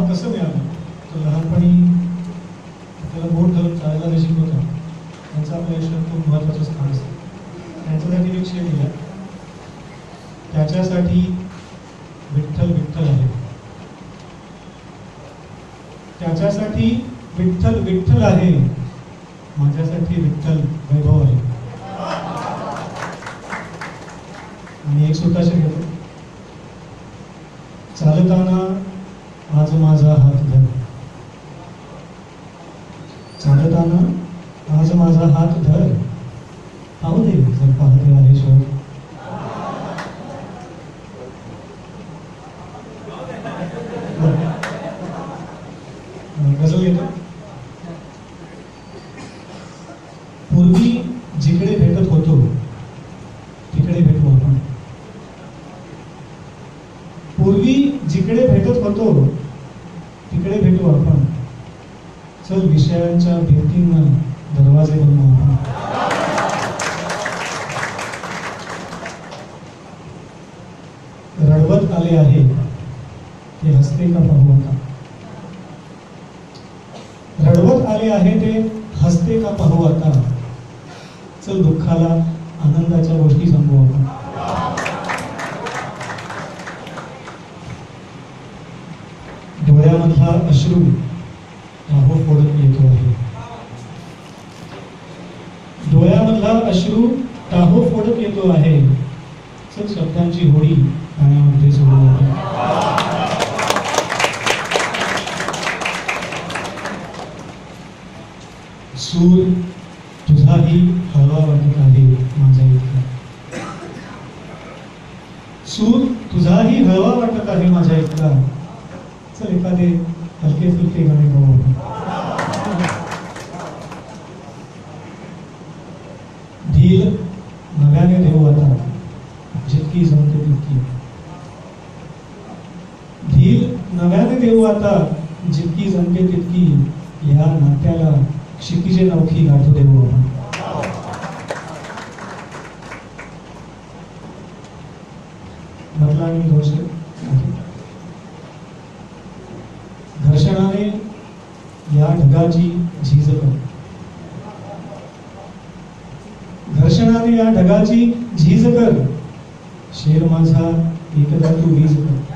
नाव कसं मिळालं तर लहानपणी त्याला बोट धरून चालायला जे शिकवतात त्यांचं आपल्या आयुष्यात खूप महत्त्वाचं स्थान असतं. त्यांच्यासाठी मी विषय दिला, त्याच्यासाठी विठ्ठल विठ्ठल आहे, त्याच्यासाठी विठ्ठल विठ्ठल आहे, माझ्यासाठी विठ्ठल वैभव आहे. आणि एक स्वतःचे घेतो, चालताना आज माझा हात धर, चालताना आज माझा हात धर, पाहू दे जर पाहते आहे शोध. गजल येतो. पूर्वी जिकडे भेटत होतो तिकडे भेटू आपण, पूर्वी जिकडे भेटत होतो तिकडे भेटू आपण, चल विषयांच्या भिंतींना दरवाजे बनवू आपण. रडवत आले आहे ते हसते का पाहू आता, रडवत आले आहे ते हसते का पाहू आता, चल दुःखाला आनंदाच्या गोष्टी सांगू आपण. डोळ्यामधला अश्रू टाहो फोडत येतो आहे, डोळ्यामधला अश्रू टाहो फोडत येतो आहे, चल शब्दांची होडी पाण्यामध्ये सोडू आपण. सूर तुझाही हळवा वाटत आहे माझ्या इतका, सूर तुझाही हळवा वाटत आहे माझ्या इतका, चल एखादे हलके फुलके गाणे गाऊ आपण. ढील नव्याने देऊ आता जितकी जमते तितकी, ढील नव्याने देऊ आता जितकी जमते तितकी, या नात्याला क्षितिजे नौखी गाठू देऊ आपण. म्हटला मी दोष घर्षणाने या ढगाची झीज कर, घर्षणाने या ढगाची झीज कर, शेर माझा एकदा तू वीज कर.